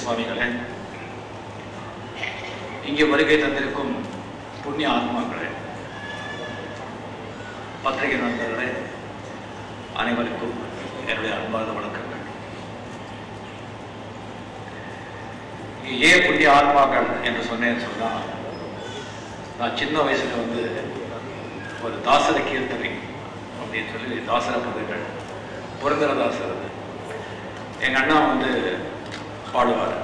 சுவாமிகளே, இங்கே வருகை தந்திருக்கும் புண்ணிய ஆத்மாக்களே, பத்திரிகை நண்பர்களே, அனைவருக்கும் என்னுடைய அன்பார்ந்த வணக்கங்கள். ஏன் புண்ணிய ஆத்மாக்கள் என்று சொன்னேன்னு சொன்னால், நான் சின்ன வயசுல ஒரு தாசர கீர்த்தனை அப்படின்னு சொல்லி தாசர கதைகள் புரந்தரதாசர் எங்க அண்ணா பாடுவார்.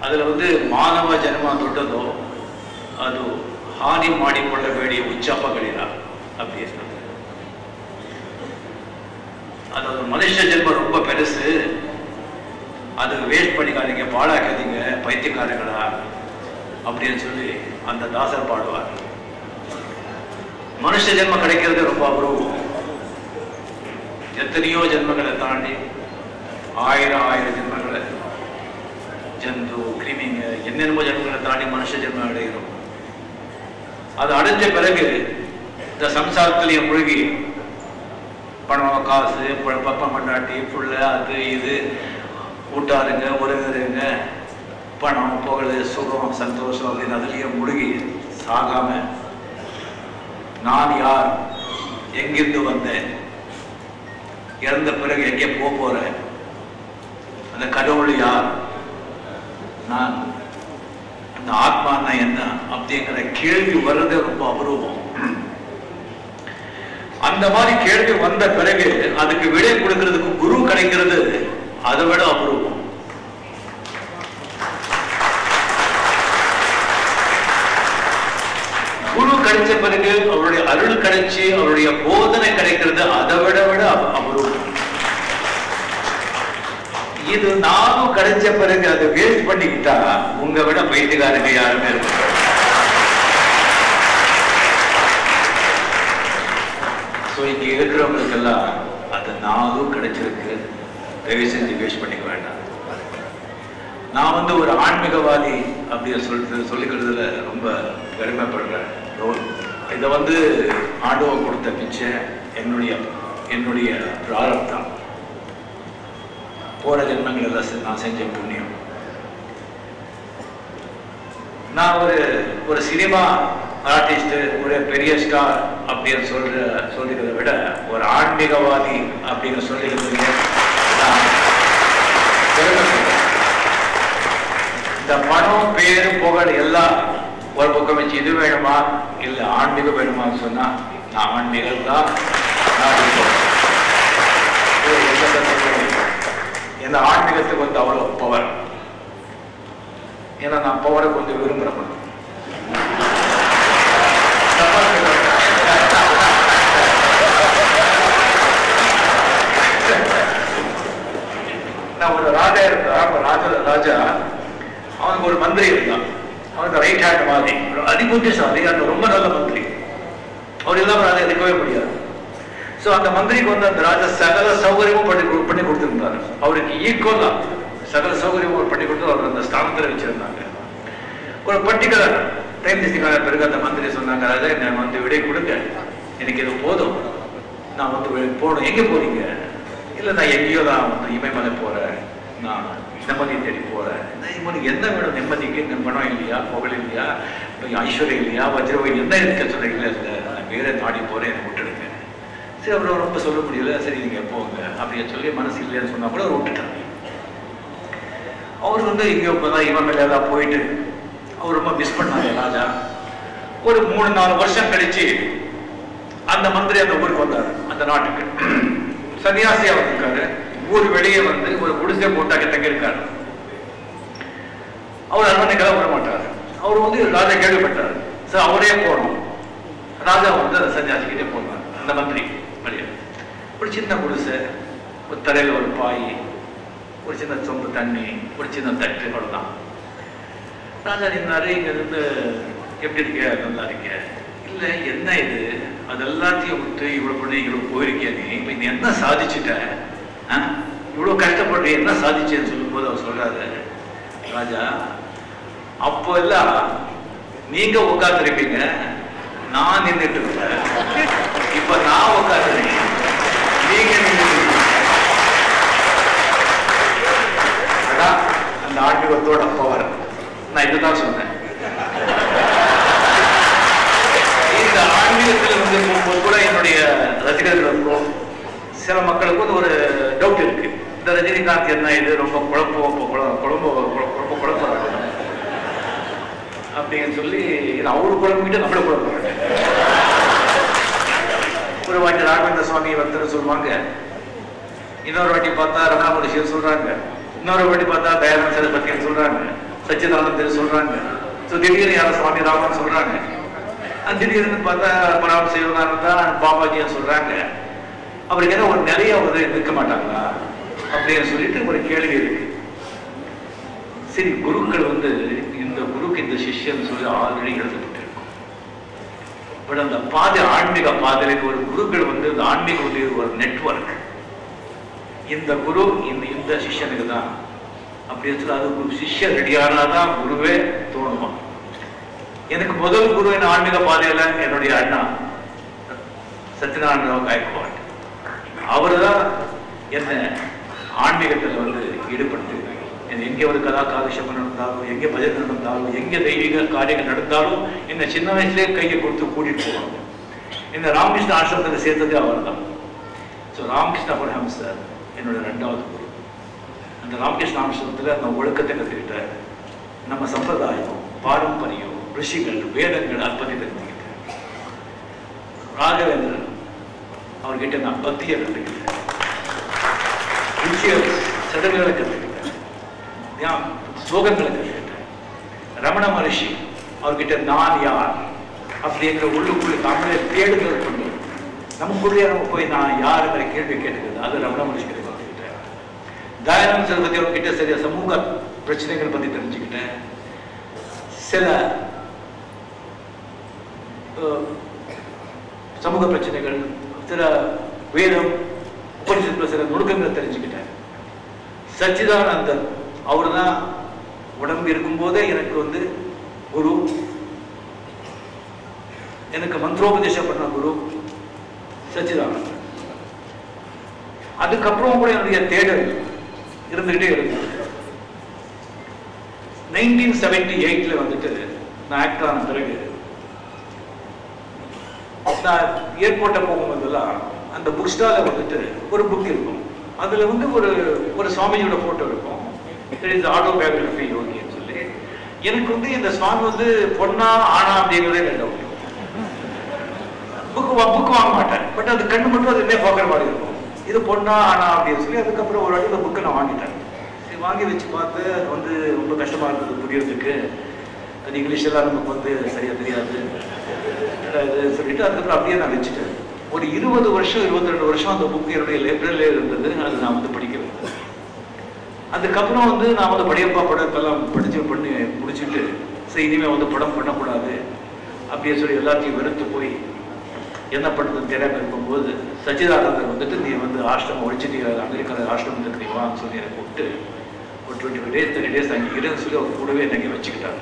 அதுல மானவ ஜன்ಮ ದೊಡ್ಡದೋ ಅದು ಹಾನಿ ಮಾಡಿಕೊಳ್ಳಬೇಡಿ ಉಚ್ಚಪ್ಪಗಳಿಲ್ಲ அப்படி சொல்றது. அதாவது மனுஷ ஜென்மம் ரொம்ப பெருசு, அது வேஸ்ட் பண்ணிக்காதீங்க, பாழாக்காதீங்க பைத்தியக்காரங்களா அப்படின்னு சொல்லி அந்த தாசர் பாடுவார். மனுஷ ஜென்மம் கிடைக்கிறது ரொம்ப அபூர்வம். எத்தனையோ ஜென்மங்களை தாண்டி ஆயிரம் ஜென்மங்களை, ஜந்து கிருமிங்க என்னென்னமோ ஜென்மங்களை தாண்டி மனுஷ ஜென்மம் அடைகிறோம். அது அடைஞ்ச பிறகு இந்த சம்சாரத்திலேயே மூழ்கி பணம் காசு பப்பம் பண்ணாட்டி புள்ள அது இது கூட்டாருங்க உறவுங்க பணம் புகழ் சுகம் சந்தோஷம் அப்படின்னு அதுலேயே மூழ்கி சாகாம நான் யார், எங்கிருந்து வந்தேன், இறந்த பிறகு எங்கே போறேன், அந்த கடவுள் யார், நான் அந்த ஆத்மானா என்ன அப்படிங்கிற கேள்வி வர்றது ரொம்ப அபூர்வம். அந்த மாதிரி கேள்வி வந்த பிறகு அதுக்கு விடை கொடுக்கிறதுக்கு குரு கிடைக்கிறது அதை விட அபூர்வம். குரு கிடைச்ச பிறகு அவருடைய அருள் கிடைச்சி அவருடைய போதனை கிடைக்கிறது அதை விட அபூர்வம். இது நானும் கிடைச்ச பிறகு அதை வேஸ்ட் பண்ணிக்கிட்டா உங்க விட பைத்தியக்காரங்க யாருமே இருக்கு. இங்க இருக்கிறவங்களுக்கெல்லாம் அது நானும் கிடைச்சிருக்கு, தயவு செஞ்சு வேஸ்ட் பண்ணிக்க வேண்டாம். நான் ஒரு ஆன்மீகவாதி அப்படின்னு சொல்லிக்கிறதுல ரொம்ப பெருமைப்படுறேன். இதை ஆண்டவன் கொடுத்த பிச்சை, என்னுடைய பிராரப்தம், போற ஜென்மங்கள் எல்லாம் நான் செஞ்ச புண்ணியம். நான் ஒரு சினிமா ஆர்டிஸ்ட், ஒரு பெரிய ஸ்டார் அப்படின்னு சொல்லிக்கிறத விட ஒரு ஆன்மீகவாதி அப்படின்னு சொல்லிக்கிறது இந்த பணம் பேரு புகழ் எல்லாம் ஒரு பக்கம் வச்சு இது வேணுமா இல்ல ஆன்மீகம் வேணுமான்னு சொன்னா நான் ஆன்மீகம் தான். இந்த ஆன்மீகத்துக்கு அவ்வளவு பவர். ஏன்னா நான் பவரை கொஞ்சம் விரும்புறேன். நான் ஒரு ராஜா இருந்தா, ராஜா அவனுக்கு ஒரு மந்திரி இருந்தான். அவனுக்கு ரைட் ஹேண்ட் மாதிரி அதிபுத்திசாலி, அந்த ரொம்ப நல்ல மந்திரி. அவர் இல்லாம ராஜா இருக்கவே முடியாது. சோ அந்த மந்திரிக்கு அந்த ராஜா சகல சௌகரியமும் பண்ணி கொடுத்திருந்தாரு. அவருக்கு ஈக்குவலா சகல சௌகரியமும் பண்ணி கொடுத்து அவர் அந்த ஸ்தானத்துல வச்சிருந்தாங்க. ஒரு பர்டிகுலர் டைம் திசைக்கான பிறகு அந்த மந்திரி சொன்னாங்க, ராஜா என்ன விடை கொடுங்க, எனக்கு இது போதும், நான் போகணும். எங்க போறீங்க? இல்ல நான் எங்கேயோ தான் இமயமலை போறேன், நான் நிம்மதியை தேடி போறேன். இவனுக்கு என்ன வேணும்? நிம்மதிக்கு பணம் இல்லையா, புகழ் இல்லையா, ஐஸ்வர்யம் இல்லையா, வஜ்ரவை என்ன இருக்க சொல்றீங்களா? இல்லை, நான் வேற நாடி போறேன், எனக்கு விட்டுடுங்க. சரி, அப்புறம் ரொம்ப சொல்ல முடியல, சரி நீங்க போங்க அப்படின்னு சொல்லி மனசு இல்லைன்னு சொன்னா கூட அவர் விட்டுட்டாங்க. அவர் இங்க இப்பதான் இமயமலை தான் போயிட்டு அவர் ரொம்ப மிஸ் பண்ணாங்க ராஜா. ஒரு 3-4 வருஷம் கழிச்சு அந்த மந்திரி அந்த ஊருக்கு வந்தார், அந்த நாட்டுக்கு. சன்னியாசியா வந்திருக்காரு. ஊர் வெளியே ஒரு குடிசை போட்டாக்க தங்க இருக்காரு. அவர் அரண்மனைக்கெல்லாம் விட மாட்டாரு. அவர் ராஜா கேள்விப்பட்டார். சார் அவரே போனோம். ராஜா சன்னியாசிக்கிட்டே போனார். அந்த மந்திரி வெளியே ஒரு சின்ன குடிசை, ஒரு தரையில ஒரு பாய், ஒரு சின்ன சொம்பு தண்ணி, ஒரு சின்ன தட்டு, அவ்வளவுதான். ராஜா நின்னாரு. இங்க எப்படி இருக்க? நல்லா இருக்க? இல்ல என்ன இது, அது எல்லாத்தையும் விட்டு இவ்வளவு பண்ணி இவ்வளவு போயிருக்கிய, நீ என்ன சாதிச்சுட்ட, இவ்வளவு கஷ்டப்பட்டு என்ன சாதிச்சேன்னு சொல்லும் போது அவர் சொல்றாரு, ராஜா அப்போ எல்லாம் நீங்க உட்காந்துருப்பீங்க, நான் நின்றுட்டு இருப்பேன், இப்ப நான் உட்காந்துருக்கேன், நீங்க நின்றுட்டு. அந்த ஆன்மீகத்தோட போவார். நான் இதுதான் சொன்னேன். இந்த ஆன்மீகத்தில் வந்து போகும்போது கூட என்னுடைய ரசிகர்களுக்கும் சில மக்களுக்கு வந்து ஒரு டவுட் இருக்கு. இந்த ரஜினிகாந்த் என்ன இது ரொம்ப குழப்பறாங்க அப்படின்னு சொல்லி அவரு குழம்பிட்டு நம்மள குழப்பறாங்க. ஒரு வாட்டி ராகவேந்திர சுவாமி பக்தர் சொல்லுவாங்க, இன்னொரு வாட்டி பார்த்தா ரமண மகரிஷியர் சொல்றாங்க, இன்னொரு வாட்டி பார்த்தா தயானந்த சரஸ்வதின்னு சொல்றாங்க, சச்சிதானந்தர் சொல்றாங்க, திடீர்னு யாரும் சுவாமி ராமன் சொல்றாங்க, திடீர்னு பார்த்தா பராம சிவானந்தா பாபாஜியா சொல்றாங்க. அவருக்கு ஏதோ ஒரு நிறைய ஒரு இருக்க மாட்டாங்களா அப்படின்னு சொல்லிட்டு ஒரு கேள்வி இருக்கு. சரி, குருக்கள் வந்து இந்த குருக்கு இந்த சிஷ்யன்னு சொல்லி ஆல்ரெடி எழுதப்பட்டு இருக்கும். பட் அந்த பாதை ஆன்மீக பாதைக்கு ஒரு குருக்கள் வந்து இந்த ஆன்மீக ஒரு நெட்வொர்க். இந்த குரு இந்த சிஷ்யனுக்கு தான் அப்படின்னு சொல்லி அது சிஷ்யன் ரெடியானாதான் குருவே தோணுமா. எனக்கு முதல் குரு என் ஆன்மீக பாதையில என்னுடைய அண்ணா சத்யநாராயண காயக்வாட். அவரு தான் என்ன ஆன்மீகத்தில் வந்து ஈடுபடுத்திருக்காங்க. எங்கே ஒரு கதா காலட்சேபம் நடந்தாலும், எங்கே பஜனை நடந்தாலும், எங்கே தெய்வீக காரியங்கள் நடந்தாலும் என்ன சின்ன வயசுலேயே கையை கொடுத்து கூட்டிட்டு போவாங்க. இந்த ராமகிருஷ்ண ஆசிரமத்தில் சேர்த்ததே அவர் தான். ஸோ ராமகிருஷ்ண பரமஹம்சர் என்னோட 2வது குரு. அந்த ராமகிருஷ்ண ஆசிரமத்தில் அந்த ஒழுக்கத்தை கற்றுக்கிட்டேன். நம்ம சம்பிரதாயம், பாரம்பரியம், ரிஷிகள், வேதங்கள் பற்றி தெரிஞ்சுக்கிட்டேன். ராகவேந்திரன் அவர்கிட்ட நான் பக்தியை கற்றுக்கிட்டேன், சதங்களை கற்றுக்கிட்டேன், ஸ்லோகங்களை கற்றுக்கிட்டேன். ரமண மகரிஷி அவர்கிட்ட நான் யார் அப்படிங்கிற உள்ளுக்குள்ள தமிழை தேடுதல் கொண்டு நமக்குள்ளே நம்ம போய் நான் யாருங்கிற கேள்வி கேட்டுக்கிறது, அது ரமண மகரிஷி கிட்ட கற்றுக்கிட்டேன். தயானந்த சரஸ்வதி அவர்கிட்ட சரியா சமூக பிரச்சனைகள் பற்றி தெரிஞ்சுக்கிட்டேன். சில சமூக பிரச்சனைகள், சில வேதம் உபனிஷத்துல சில நுணுக்கங்களை தெரிஞ்சுக்கிட்டேன். சச்சிதானந்தன் அவரு தான் உடம்பு இருக்கும்போதே எனக்கு வந்து குரு, எனக்கு மந்திரோபதேசம் பண்ண குரு சச்சிதானந்தன். அதுக்கப்புறம் கூட என்னுடைய தேடல் இருந்துகிட்டே இருந்தது. 1978 வந்துட்டு நான் ஆக்டர் ஆன பிறகு நான் ஏர்போர்ட்டை போகும்போதெல்லாம் அந்த புக் ஸ்டால வந்துட்டு ஒரு புக் இருக்கும். அதுல வந்து ஒரு சுவாமியோட போட்டோ இருக்கும். ஆட்டோபயோகிராபி யோகின்னு சொல்லி. எனக்கு வந்து இந்த சுவாமி வந்து பொண்ணா ஆனா அப்படிங்கிறதே டவுட். புக் வாங்க மாட்டேன், பட் அது கண்ணு மட்டும் அது என்ன பார்க்குற மாதிரி இருக்கும். இது பொண்ணா ஆனா அப்படின்னு சொல்லி அதுக்கப்புறம் ஒரு வாட்டி இந்த புக்கை நான் வாங்கிட்டேன். வாங்கி வச்சு பார்த்து அது வந்து ரொம்ப கஷ்டமா இருக்குது புரியறதுக்கு. அது இங்கிலீஷ் எல்லாம் நமக்கு வந்து சரியா தெரியாது சொல்லிட்டு அதுக்கப்புறம் அப்படியே நான் வச்சுட்டேன். ஒரு 20 வருஷம் 22 வருஷம் அந்த புக் என்னுடைய லைப்ரரியில இருந்தது. அது நான் வந்து படிக்கிறேன். அதுக்கப்புறம் வந்து நான் வந்து படையப்பா படத்தெல்லாம் பண்ணி முடிச்சுட்டு சரி இனிமே வந்து படம் பண்ணக்கூடாது அப்படின்னு சொல்லி எல்லாத்தையும் வெறுத்து போய் என்ன பண்ணுறதுன்னு தெரியாமல் இருக்கும்போது சச்சிதானந்தர் வந்துட்டு நீ வந்து ஆசிரமம் ஒழிச்சுட்டு அமெரிக்காவில் ஆசிரமத்துக்கு நீ வான்னு சொல்லி எனக்கு கூப்பிட்டு ஒரு 25 days 30 days அங்கே இருன்னு சொல்லி அவர் கூடவே என்னை வச்சுக்கிட்டாங்க.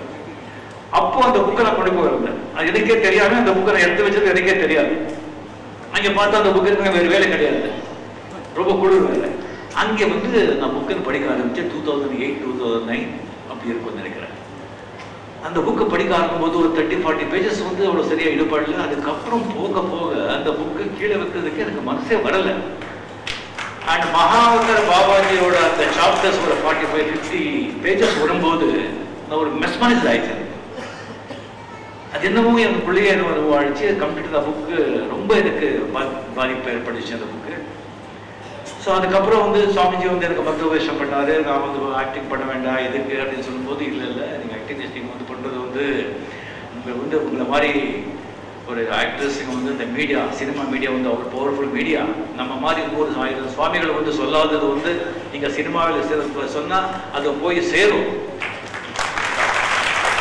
அப்போ அந்த புக்கை நான் கொண்டு போயிருந்தேன். அது எனக்கே தெரியாம அந்த புக்கை நான் எடுத்து வச்சது எனக்கே தெரியாது. அங்கே பார்த்தா அந்த புக்கு வேறு வேலை கிடையாது, ரொம்ப குளிர் வேலை. அங்கே வந்து நான் புக்குன்னு படிக்க ஆரம்பிச்சு 2008 2009 அப்படி இருக்கும்னு நினைக்கிறேன். அந்த புக்கை படிக்க ஆரம்பிக்கும்போது ஒரு 30-40 pages வந்து அவ்வளோ சரியா ஈடுபாடல. அதுக்கப்புறம் போக போக அந்த புக்கு கீழே வைக்கிறதுக்கு எனக்கு மனசே வரலை. அண்ட் மகாவதர் பாபாஜியோட அந்த சாப்டர்ஸ் ஒரு 45-50 pages வரும்போது நான் ஒரு மெஸ்மரைஸ் ஆயிடுச்சு. அது என்னமோ என் பிள்ளைய வாழ்ச்சி கம்ப்ளீட் அந்த புக்கு ரொம்ப எனக்கு பாதிப்பு ஏற்படுச்சு அந்த புக்கு. ஸோ அதுக்கப்புறம் வந்து சுவாமிஜி வந்து எனக்கு மந்திரோபதேசம் பண்ணாரு. நான் வந்து ஆக்டிங் பண்ண வேண்டாம் எதுக்கு அப்படின்னு சொல்லும்போது இல்லை நீங்கள் ஆக்டிங் வந்து பண்ணுறது வந்து உங்களை மாதிரி ஒரு ஆக்ட்ரஸுங்க வந்து இந்த மீடியா சினிமா மீடியா வந்து அவ்வளோ பவர்ஃபுல் மீடியா. நம்ம மாதிரி ஒவ்வொரு 1000 சுவாமிகளை வந்து சொல்லாதது வந்து நீங்கள் சினிமாவில் சொன்னால் அது போய் சேரும்.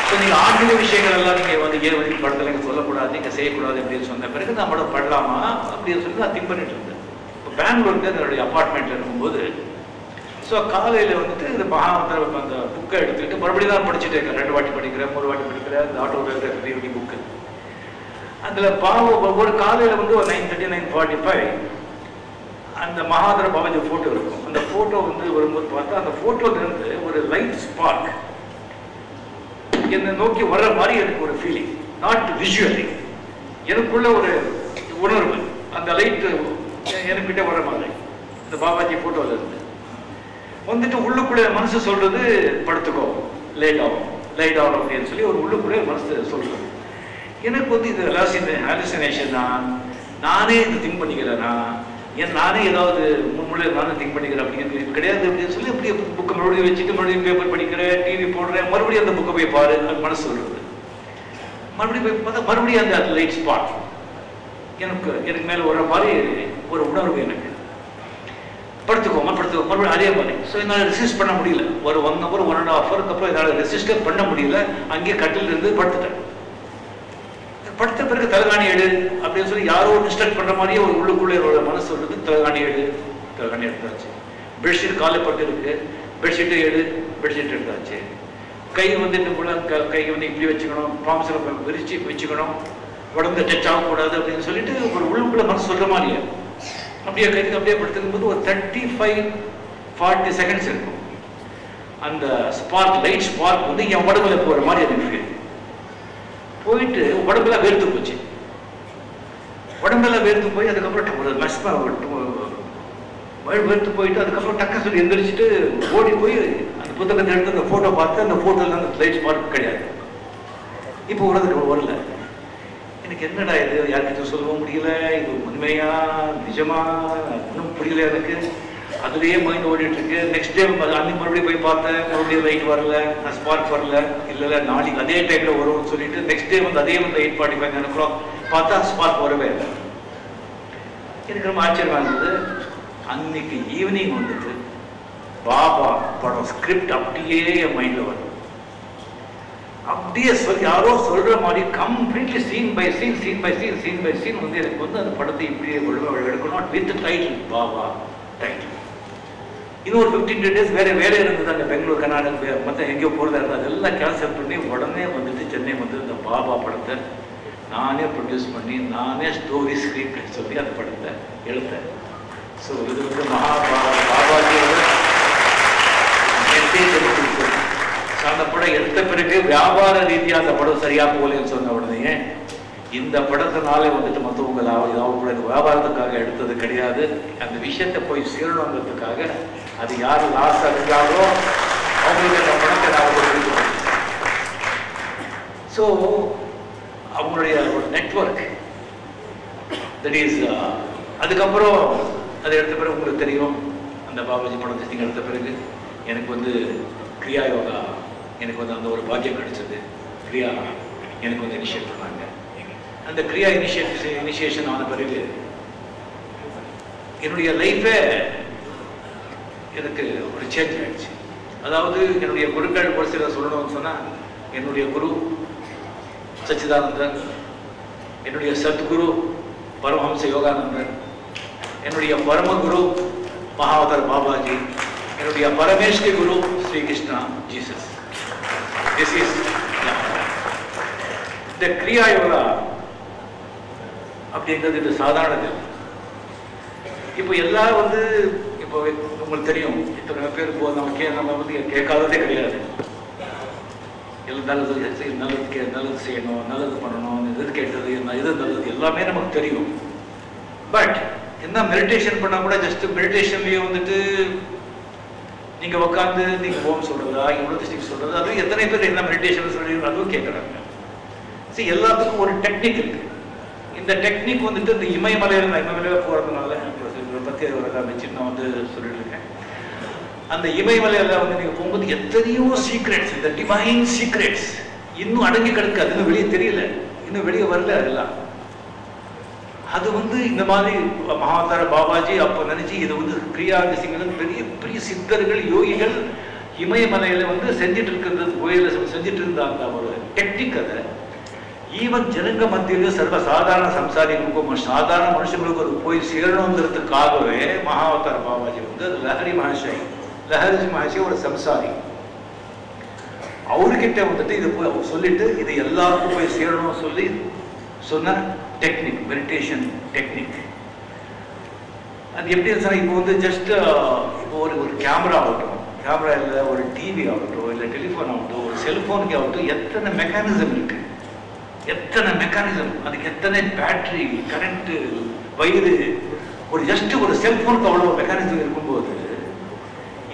ஸோ நீங்கள் ஆன்மீக விஷயங்கள் எல்லாம் நீங்கள் வந்து ஏன் படத்தில் நீங்கள் சொல்லக்கூடாது, நீங்கள் செய்யக்கூடாது அப்படின்னு சொன்ன பிறகு நான் படம் பண்ணலாமா அப்படின்னு சொல்லி நான் திங்க் பண்ணிட்டு இருந்தேன். இப்போ பெங்களூருக்கு என்னுடைய அப்பார்ட்மெண்ட்டில் இருக்கும்போது ஸோ காலையில் வந்துட்டு இந்த மகாவதர் அந்த புக்கை எடுத்துக்கிட்டு மறுபடியும் தான் படிச்சுட்டே இருக்கேன். 2 வாட்டி படிக்கிறேன், 3 வாட்டி படிக்கிறேன். அந்த ஆட்டோபயோகிராபி புக்கு அதில் பாவம் ஒரு காலையில் வந்து ஒரு 9:30 9:45 அந்த மகாதர பாபாஜி ஃபோட்டோ இருக்கும். அந்த ஃபோட்டோ வந்து வரும்போது பார்த்தா அந்த ஃபோட்டோலேருந்து ஒரு லைட் ஸ்பார்க் என்னை நோக்கி வர்ற மாதிரி எனக்கு ஒரு ஃபீலிங், நாட் விஷுவலி, எனக்குள்ள ஒரு உணர்வு, அந்த லைட்டு எனக்கிட்ட வர்ற மாதிரி இந்த பாபாஜி ஃபோட்டோவில் இருந்து வந்துட்டு உள்ளுக்குள்ளே மனசு சொல்றது படுத்துக்கோ, லைட் ஆகும் அப்படின்னு சொல்லி ஒரு உள்ளுக்குள்ளே மனசு சொல்றது. எனக்கு வந்து இது ஹாலுசினேஷன் தான், நானே இது திங்க் பண்ணிக்கிறேன்னா, ஏன் நானே ஏதாவது முன்முறை நானே திங்க் பண்ணிக்கிறேன் அப்படிங்கிறது கிடையாது அப்படின்னு சொல்லி அப்படியே புக்கை மறுபடியும் வச்சுட்டு மறுபடியும் பேப்பர் படிக்கிறேன், டிவி போடுறேன், மறுபடியும் அந்த புக்கை போய் பாரு, அது மனசு சொல்றது. மறுபடியும் போய் பார்த்தா மறுபடியும் அந்த லைட் ஸ்பாட் எனக்கு மேலே வர மாதிரி ஒரு உணர்வு, எனக்கு படுத்துக்கோ மறுபடியும் அதே மாதிரி. ஸோ என்னால் ரெசிஸ்ட் பண்ண முடியல. ஒரு 1 hour 1.5 hour அப்புறம் என்னால் ரெசிஸ்டே பண்ண முடியல. அங்கேயே கட்டில் இருந்து படுத்துட்டேன். படுத்த பிறகு தலைகாணி எடு அப்படின்னு சொல்லி யாரோ டிஸ்டர்ப் பண்ற மாதிரியே ஒரு உள்ளுக்குள்ளே மனசு சொல்றது, தலைகாணி எடுத்தாச்சு. பெட்ஷீட் காலை பட்டு இருக்கு, பெட்ஷீட்டை பெட்ஷீட் எடுத்தாச்சு. கை வந்து கை வந்து இப்படி வச்சுக்கணும், பாம்ஸில் விரிச்சு வச்சுக்கணும், உடம்பு டச் ஆகக்கூடாது அப்படின்னு சொல்லிட்டு ஒரு உள்ளுக்குள்ள மனசு சொல்ற மாதிரியே அப்படியே கைக்கு அப்படியே படுத்துக்கும் போது ஒரு 35-40 seconds இருக்கும். அந்த ஸ்பார்க், லைட் ஸ்பார்க் வந்து என் உடம்புல போகிற மாதிரி எனக்கு ஃபீல். போயிட்டு உடம்பெல்லாம் வேர்த்து போச்சு. உடம்பெல்லாம் வேர்த்து போய் அதுக்கப்புறம் ஒரு வேர்த்து போயிட்டு அதுக்கப்புறம் டக்க சொல்லி எந்திரிச்சிட்டு ஓடி போய் அந்த புத்தகத்தை எடுத்து அந்த ஃபோட்டோ பார்த்து அந்த ஃபோட்டோவில் அந்த லைட் ஸ்பார்க் கிடையாது. இப்போ வரல. எனக்கு என்னடா இது, யாருக்கிட்ட சொல்லவும் முடியல, இது உண்மையா நிஜமா ஒன்றும் புரியல எனக்கு. அதுலேயே மைண்ட் ஓடிட்டு இருக்கு. நெக்ஸ்ட் டே அன்னைக்கு மறுபடியும் போய் பார்த்தேன், மறுபடியும் லைட் வரல, ஸ்பார்க் வரல. இல்லை நாளைக்கு அதே டைமில் வரும்னு சொல்லிட்டு நெக்ஸ்ட் டே வந்து அதே வந்து 8:45 9 o'clock பார்த்தா ஸ்பார்க் வரவே இல்லை. எனக்கு ரொம்ப ஆச்சரியமா இருந்தது. அன்னைக்கு ஈவினிங் வந்துட்டு பாபா படம் ஸ்கிரிப்ட் அப்படியே என் மைண்டில் வரும். அப்படியே சொல்லி யாரோ சொல்ற மாதிரி கம்ப்ளீட்லி சீன் பை சீன் வந்து எனக்கு வந்து அந்த படத்தை இப்படியே எடுக்கணும் வித் டைட்டில், பாபா டைட்டில். இன்னும் ஒரு 15 days வேலை இருந்தது அங்கே பெங்களூர், கர்நாடகா, மற்ற எங்கேயோ போகிறதா இருந்தது. அதெல்லாம் கேன்சல் பண்ணி உடனே வந்துட்டு சென்னை வந்து இந்த பாபா படத்தை நானே ப்ரொடியூஸ் பண்ணி நானே ஸ்டோரி ஸ்கிரிப்ட் சொல்லி அந்த படத்தை எடுத்தேன். ஸோ இது வந்து பாபாஜியோட அந்த படம் எடுத்த பிறகு வியாபார ரீதியாக அந்த படம் சரியா போகலன்னு சொன்ன உடனே இந்த படத்தினாலே வந்துட்டு மற்றவங்க ஏதாவது கூட வியாபாரத்துக்காக எடுத்தது கிடையாது. அந்த விஷயத்தை போய் சேரணுங்கிறதுக்காக அது யார் லாஸ் ஆகுறாங்களோ அவங்களுக்கு அந்த படத்தை நான் கொடுத்துருக்கேன். ஸோ அவங்களுடைய ஒரு நெட்வொர்க் தட் இஸ். அதுக்கப்புறம் அதை எடுத்த பிறகு உங்களுக்கு தெரியும், அந்த பாபாஜி படத்தை நீங்கள் எடுத்த பிறகு எனக்கு வந்து கிரியா யோகா எனக்கு வந்து அந்த ஒரு பாக்கியம் கிடைச்சது. கிரியா எனக்கு வந்து இனிஷியேட் பண்ணாங்க. அந்த கிரியா இனிஷியேஷன் ஆன பிறகு என்னுடைய லைஃபே எனக்கு ஒரு சேஞ்ச் ஆயிடுச்சு. அதாவது என்னுடைய குருக்கள் ஒரு சில சொல்லணும்னு சொன்னால், என்னுடைய குரு சச்சிதானந்தன், என்னுடைய சத்குரு பரமஹம்ச யோகானந்தன், என்னுடைய பரமகுரு மகாவதார் பாபாஜி, என்னுடைய பரமேஸ்வரி குரு ஸ்ரீகிருஷ்ணா ஜீசஸ். திஸ் இஸ் இந்த கிரியா யோகா அப்படிங்கிறது இது சாதாரணது. இப்போ எல்லாரும் வந்து இப்போ உங்களுக்கு தெரியும், இத்தனை பேர் நம்ம வந்து கேட்காததே கிடையாது. எல்லாம் நல்லது செய்யணும், நல்லது பண்ணணும், எது கேட்டது எது நல்லது எல்லாமே நமக்கு தெரியும். பட் என்ன மெடிடேஷன் பண்ணால் கூட ஜஸ்ட் மெடிடேஷன்லேயே வந்துட்டு நீங்கள் உட்காந்து நீங்கள் ஓம் சொல்கிறதா இவ்வளோ சொல்கிறது, அதுவும் எத்தனை பேர் என்ன மெடிடேஷன் சொல்லி அதுவும் கேட்குறாங்க. சரி, எல்லாத்துக்கும் ஒரு டெக்னிக் இருக்குது. இந்த டெக்னிக் வந்துட்டு இந்த இமயமலையில் போகிறதுனால பற்றி வச்சு நான் வந்து சொல்லிட்டு இருக்கேன். அந்த இமயமலையில் வந்து நீங்கள் போகும்போது எத்தனையோ சீக்ரெட்ஸ், இந்த டிவைன் சீக்ரெட்ஸ் இன்னும் அடங்கி கிடக்கு. அது இன்னும் வெளியே தெரியல, இன்னும் வெளியே வரல. அதெல்லாம் அது வந்து இந்த மாதிரி மகாவதார பாபாஜி அப்போ நினைச்சு இது வந்து கிரியா திசைகள் பெரிய பெரிய சித்தர்கள் யோகிகள் இமயமலையில வந்து செஞ்சுட்டு இருக்கிறது, கோயிலில் செஞ்சுட்டு இருந்த அந்த ஒரு டெக்னிக் அதை ஈவன் ஜனங்க மத்தியில் சர்வ சாதாரண சம்சாரிகளுக்கும் சாதாரண மனுஷங்களுக்கும் அது போய் சேரணுங்கிறதுக்காகவே மகாவதார பாபாஜி வந்து அது லஹரி மகர்ஷி ஒரு சம்சாரி, அவர்கிட்ட வந்துட்டு இது போய் சொல்லிட்டு இது எல்லாருக்கும் போய் சேரணும்னு சொல்லி சொன்ன டெக்னிக், மெடிடேஷன் டெக்னிக். அது எப்படி சார் இப்போ வந்து ஜஸ்ட் இப்போ ஒரு கேமரா ஆகட்டும், கேமரா இல்லை ஒரு டிவி ஆகட்டும், இல்லை டெலிஃபோன் ஆகட்டும், ஒரு செல்ஃபோனுக்கு ஆகட்டும், எத்தனை மெக்கானிசம் இருக்கு, எத்தனை மெக்கானிசம், அதுக்கு எத்தனை பேட்டரி, கரண்ட்டு, வயிறு, ஒரு ஜஸ்ட் ஒரு செல்ஃபோனுக்கு அவ்வளோ மெக்கானிசம் இருக்கும்போது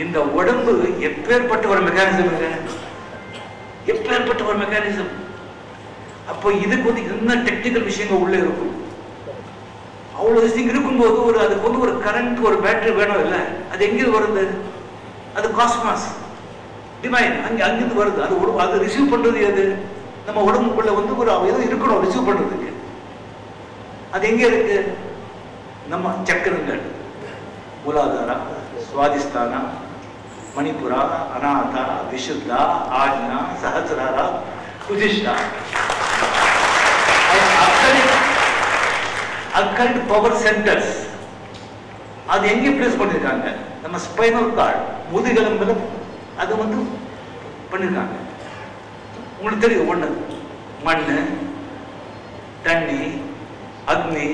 இந்த உடம்பு எப்பேற்பட்ட ஒரு மெக்கானிசம் இல்லை, எப்பேற்பட்ட ஒரு மெக்கானிசம். அப்போ இதுக்கு வந்து என்ன டெக்னிக்கல் விஷயங்கள் உள்ள இருக்கும். அவ்வளோ விஷயம் இருக்கும்போது அதுக்கு வந்து ஒரு கரண்ட், ஒரு பேட்டரி வேணும் இல்லை? அது எங்கே வருது? அது காஸ்மாஸ், டிவைன், அங்கிருந்து வருது. அது ரிசீவ் பண்றது எது? நம்ம உடம்புக்குள்ள வந்து ஒரு ஏதோ இருக்கணும் ரிசீவ் பண்றதுக்கு. அது எங்க இருக்கு? நம்ம சக்கரங்கள், மூலாதாரா, சுவாதிஸ்தானா, மணிப்புரா, அநாதா, விசுத்தா, ஆஜ்னா, சஹசிராரா, உதிஷ்டா. அக்கரண்ட் பவர் சென்டர்ஸ் அது எங்கே பிளேஸ் பண்ணிருக்காங்க? நம்ம ஸ்பைனல் கார்டு, முதுகெலும்புல அது வந்து பண்ணிருக்காங்க. உங்களுக்கு தெரியும், ஒண்ணு மண்ணு, தண்ணி, அக்னி,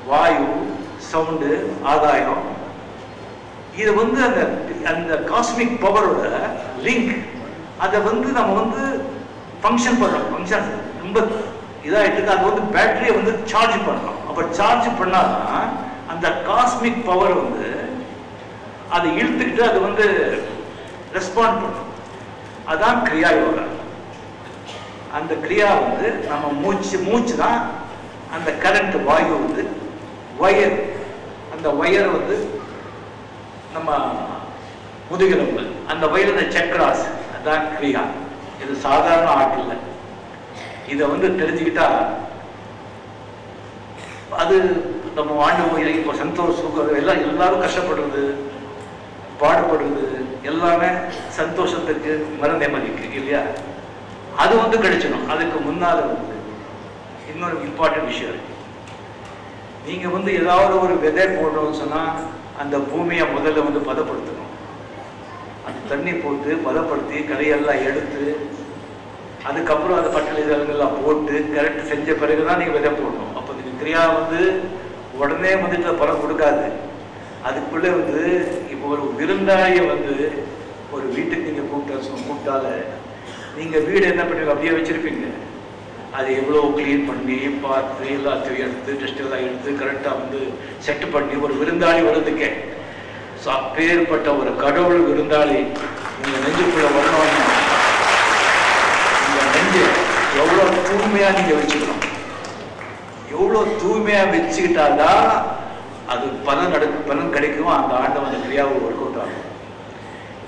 வாயு, சவுண்டு, ஆதாயம். இது வந்து அந்த காஸ்மிக் பவரோட லிங்க். அதை வந்து நம்ம வந்து ஃபங்க்ஷன் பண்றோம். ஃபங்க்ஷன் ரொம்ப இதாகிட்டு இருக்கு. அது வந்து பேட்டரியை வந்து சார்ஜ் பண்றோம். அப்ப சார்ஜ் பண்ணாதான் அந்த காஸ்மிக் பவர் வந்து அதை இழுத்துக்கிட்டு அது வந்து ரெஸ்பாண்ட் பண்ணும். அதான் கிரியா யோகா. அந்த கிரியா வந்து நம்ம மூச்சு தான் அந்த கரண்ட். வாயு வந்து வயர், அந்த வயர் வந்து நம்ம முதுகெலும்பு, அந்த வயர் அந்த சக்கராஸ், அதான் கிரியா. இது சாதாரண ஆர்ட் இல்லை. இதை வந்து தெரிஞ்சுக்கிட்டா அது நம்ம வாழ்ந்து இப்போ சந்தோஷம் எல்லாரும் கஷ்டப்படுறது, பாடுபடுறது எல்லாமே சந்தோஷத்துக்கு, மன நிம்மதிக்கு இல்லையா? அது வந்து கிடைச்சிடும். அதுக்கு முன்னால வந்து இன்னொரு இம்பார்ட்டன்ட் விஷயம் இருக்கு. நீங்க வந்து ஏதாவது ஒரு விதை போடணும்னு சொன்னா அந்த பூமியை முதல்ல வந்து பதப்படுத்தணும். அந்த தண்ணி போட்டு பதப்படுத்தி கரையெல்லாம் எடுத்து அதுக்கப்புறம் அந்த பட்டெல்லாம் போட்டு கரெக்ட் செஞ்ச பிறகுதான் நீங்க விதை போடணும். அப்போ நீங்க கிரியா வந்து உடனே வந்துட்டு பலம் கொடுக்காது. அதுக்குள்ள வந்து இப்போ ஒரு விருந்தாளியை வந்து ஒரு வீட்டுக்கு நீங்க கூப்பிட்டால நீங்க வீடு என்ன பண்ணுவீங்க? அப்படியே வச்சிருப்பீங்க. அது எவ்வளோ கிளீன் பண்ணி பார்த்து எல்லாத்தையும் எடுத்து டெஸ்ட் எல்லாம் எடுத்து கரெக்டாக வந்து செட் பண்ணி ஒரு விருந்தாளி வருதுக்கே. ஸோ அப்பேற்பட்ட ஒரு கடவுள் விருந்தாளி உங்க நெஞ்சுக்குள்ள வரணும்னா உங்க நெஞ்சு எவ்வளோ தூய்மையா நீங்க வச்சுக்கணும். எவ்வளோ தூய்மையா வச்சுக்கிட்டாதான் அது பலன் கிடைக்கும். அந்த ஆண்டவன் அந்த கிரியாவை ஒர்க் அவுட் ஆகும்.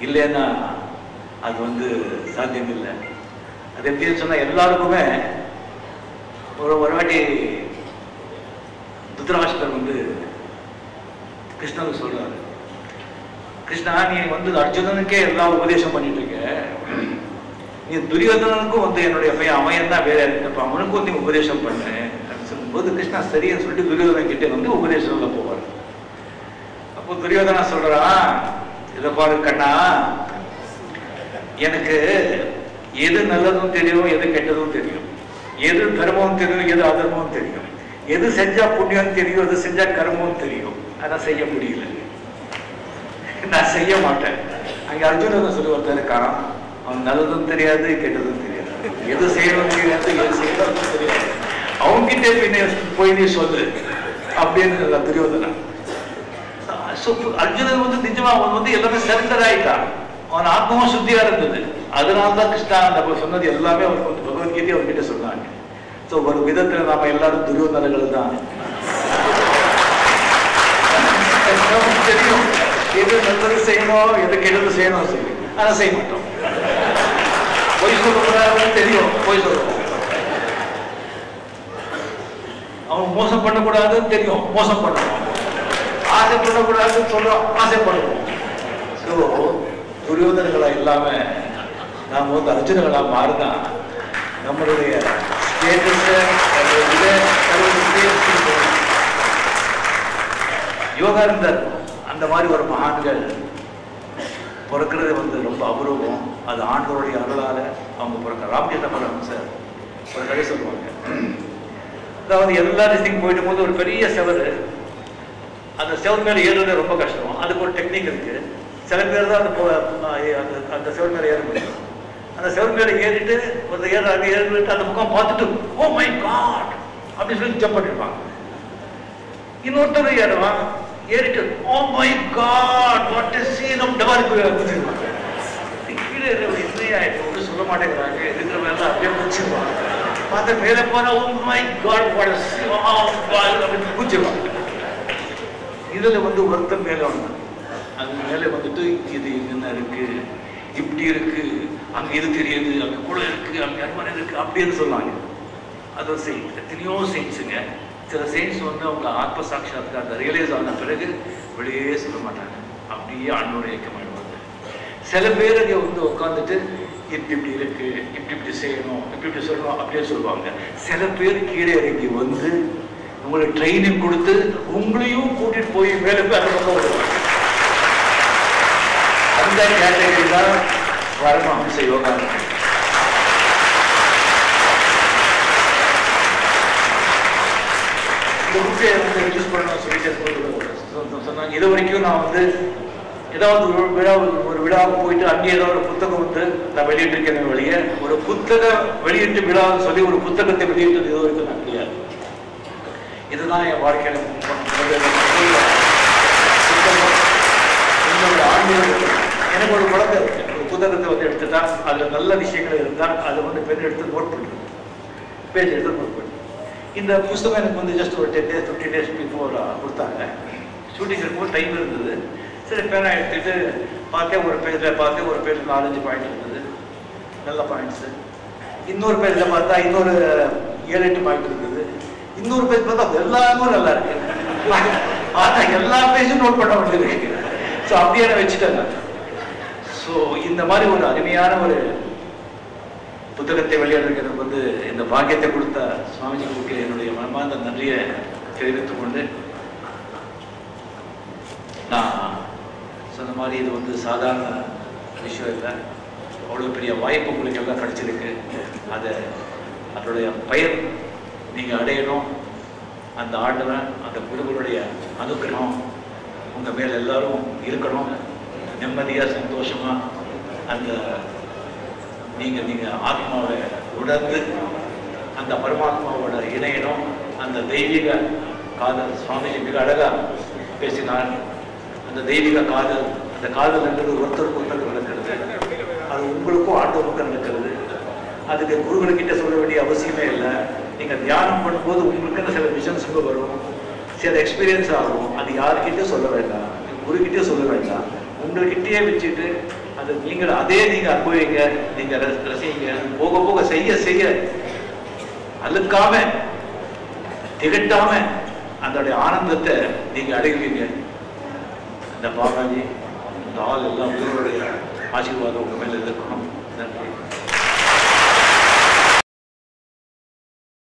இல்லைன்னா அது வந்து சாத்தியம் இல்லை. அது எப்படின்னு சொன்னா எல்லாருக்குமே ஒரு வாட்டி துத்ராஷ்டர் வந்து கிருஷ்ணனுக்கு சொல்றாரு, கிருஷ்ணா நீ வந்து அர்ஜுனனுக்கே எல்லாம் உபதேசம் பண்ணிட்டு இருக்க, நீ துரியோதனனுக்கும் வந்து என்னுடைய பையன் அவன் தான் வேற இருக்கப்ப அவனுக்கும் வந்து உபதேசம் பண்ணு அப்படின்னு சொல்லும்போது கிருஷ்ணா சரின்னு சொல்லிட்டு துரியோதனன் கிட்டே வந்து உபதேசம்ல போவார். அப்போ துரியோதனா சொல்றான், இதை பாரு கண்ணா, எனக்கு எது நல்லதும் தெரியும், எது கெட்டதும் தெரியும், எது தர்மம் தெரியும், எது அதர்மம் தெரியும், எது செஞ்சா புண்ணியம் தெரியும், எது செஞ்சா கர்மம் தெரியும். அதான் செய்ய முடியல, நான் செய்ய மாட்டேன். அங்க அர்ஜுனன் சொல்லி ஒருத்தர் இருக்கான், அவன் நல்லதும் தெரியாது கெட்டதும் தெரியாது, எது செய்யணும் தெரியாது, எது செய்யணும் தெரியாது, அவங்கிட்டே பின்ன போய் நீ சொல்லு அப்படின்னு துரியோதனன். அர்ஜுனன் வந்து நிஜமா அவன் வந்து எல்லாமே சரண்டர் ஆயிட்டான். அவன் ஆத்மாவும் சுத்தியா இருந்தது. அதனால்தான் கிருஷ்ணா அந்த சொன்னது எல்லாமே அவனுக்கு வந்து பகவத்கீதை அவன்கிட்ட சொன்னாங்க. ஸோ ஒரு விதத்துல நாம எல்லாரும் துரியோதனர்கள் தான். தெரியும் எது நல்லது செய்யணும், எது கெட்டது செய்யணும் சரி, அதை செய்ய மாட்டோம். பொய் சொல்லக்கூடாதுன்னு தெரியும், பொய் சொல்லுவோம். அவன் மோசம் பண்ணக்கூடாதுன்னு தெரியும், மோசம் பண்ணுவோம். ஆசைப்படக்கூடாதுன்னு சொல்றோம், ஆசைப்படுவோம். ஸோ துரியோதனங்களா இல்லாம நாம் வந்து அர்ஜுனங்களா மாறுதான் நம்மளுடைய யோகானந்தர் அந்த மாதிரி ஒரு மகான்கள் பிறக்கிறது வந்து ரொம்ப அபூர்வம். அது ஆண்டவருடைய அருளால அவங்க பிறக்க. ராமகிருஷ்ண பரமஹம்சர் ஒரு கதை சொல்லுவாங்க. அதாவது எல்லா டிஸ்ட்ரிக்ட் போயிடும் போது ஒரு பெரிய செவரு, அந்த செவன் மேலே ஏறுறது ரொம்ப கஷ்டம். அதுக்கு ஒரு டெக்னிக் இருக்கு. சில பேர் தான் அந்த செவன் மேலே ஏற முடியும். அந்த செவன் மேலே ஏறிட்டு ஒரு ஏறிட்டு அந்த முகம் பார்த்துட்டு ஓ மை காட் அப்படின்னு சொல்லி ஜம்ப் பண்ணிருப்பாங்க. இன்னொருத்தர் ஏறுவான், ஏறிட்டு oh my God what is scene of tower குதிச்சிருவாங்க. கீழே என்ன ஆயிட்டு ஒன்றும் சொல்ல மாட்டேங்கிறாங்க, இருக்கிற மேல அப்படியே குதிச்சிருவாங்க. பார்த்த மேலே போனா oh my God what is அப்படின்னு குதிச்சிருவாங்க. இதுல ஒருத்தர் மேல வந்தாங்க, அது மேலே வந்துட்டு இது என்ன இருக்கு, இப்படி இருக்கு, அங்க இது தெரியுது, அங்க கூட இருக்கு, அங்க அரண்மனை இருக்கு அப்படின்னு சொன்னாங்க. அது ஒரு செயின்ஸ். எத்தனையோ செயின்ஸுங்க. சில செயின்ஸ் அவங்க ஆத்ம சாட்சாத்கார அந்த ரியலைஸ் ஆன பிறகு வெளியே சொல்ல மாட்டாங்க, அப்படியே அன்னோட இயக்கமாயிடுவாங்க. சில பேர் அங்கே உட்காந்துட்டு இப்படி இப்படி இருக்கு, இப்படி இப்படி செய்யணும், இப்படி இப்படி சொல்லணும் அப்படியே சொல்லுவாங்க. சில பேர் கீழே இறங்கி உங்களுக்கு ட்ரைனிங் கொடுத்து உங்களையும் கூட்டிட்டு போய் மேலே போய் அந்த பக்கம் வருவாங்க. அந்த கேட்டகரி தான் பரமஹம்ச யோகா. இந்த புக்கை யூஸ் பண்ணணும் சொல்லிட்டு சொன்னாங்க. இது வரைக்கும் நான் ஏதாவது ஒரு விழாவுக்கு போயிட்டு அங்கே ஏதாவது ஒரு புத்தகம் நான் வெளியிட்டிருக்கேன் வழியே, ஒரு புத்தகம் வெளியிட்டு விழான்னு சொல்லி ஒரு புத்தகத்தை வெளியிட்டது இது வரைக்கும் நான் கிடையாது. இதுதான் என் வாழ்க்கையில எனக்கு ஒரு குழந்தை இருக்கு. ஒரு புத்தகத்தை எடுத்துட்டா அதுல நல்ல விஷயங்கள் இருந்தா அதை பெண் எடுத்து நோட் பண்ணுறது, பேஜ் எடுத்து நோட் பண்ணு. இந்த புத்தகம் எனக்கு ஜஸ்ட் ஒரு 10 days 15 days பிஃபோர் கொடுத்தாங்க. ஷூட்டிங் இருக்கும்போது டைம் இருந்தது. சரி பேனா எடுத்துட்டு பார்த்தேன், ஒரு பேஜில் பார்த்தேன், ஒரு பேஜ் 4-5 பாயிண்ட் இருந்தது, நல்ல பாயிண்ட்ஸு. இன்னொரு பேஜில் பார்த்தா இன்னொரு 7-8 பாயிண்ட் இருந்தது. இன்னொரு பேஜ் பார்த்தா எல்லாமே நல்லா இருக்கு. ஆனால் எல்லா பேஜும் நோட் பண்ண வேண்டியது. ஸோ அப்படியே நான் வச்சுட்டேன். ஸோ இந்த மாதிரி ஒரு அருமையான ஒரு புத்தகத்தை வெளியிடுறதுக்கு இந்த பாக்கியத்தை கொடுத்த சுவாமிஜிக்கு என்னுடைய மனமார்ந்த நன்றியை தெரிவித்துக் கொண்டு, நான் சொன்ன மாதிரி இது சாதாரண விஷயம் இல்லை. அவ்வளோ பெரிய வாய்ப்பு உங்களுக்கு எல்லாம் கிடைச்சிருக்கு. அதனுடைய பயன் நீங்கள் அடையணும். அந்த ஆண்டவன் அந்த குருவனுடைய அனுக்கிரகம் உங்கள் மேல் எல்லாரும் இருக்கணும். நிம்மதியாக சந்தோஷமாக அந்த நீங்கள் ஆத்மாவை உணர்ந்து அந்த பரமாத்மாவோட இணையணும். அந்த தெய்வீக காதல் சுவாமிஜி மிக அழகாக பேசினார். அந்த தெய்வீக காதல், அந்த காதல் என்பது ஒருத்தருக்கு ஒருத்தருக்கு நடக்கிறது. அது உங்களுக்கும் ஆண்டவருக்கும் நடக்கிறது. அதுக்கு குருவர்கிட்ட சொல்ல வேண்டிய அவசியமே இல்லை. நீங்கள் தியானம் பண்ணும்போது உங்களுக்கு சில விஷன்ஸ் வரும், சில எக்ஸ்பீரியன்ஸ் ஆகும். அது யாருக்கிட்டையும் சொல்ல வேண்டாம், குருக்கிட்டே சொல்ல வேண்டாம். உங்கள்கிட்டயே வச்சுட்டு அது நீங்கள் அனுபவிங்க, நீங்கள் ரசிங்க. போக போக செய்ய செய்ய அழுக்காம திகட்டாம அதோடைய ஆனந்தத்தை நீங்க அடைவீங்க. அந்த பாபாஜி இந்த ஆள் எல்லாம் உங்களுடைய ஆசீர்வாதம் உங்க மேல இருக்கணும். நன்றி.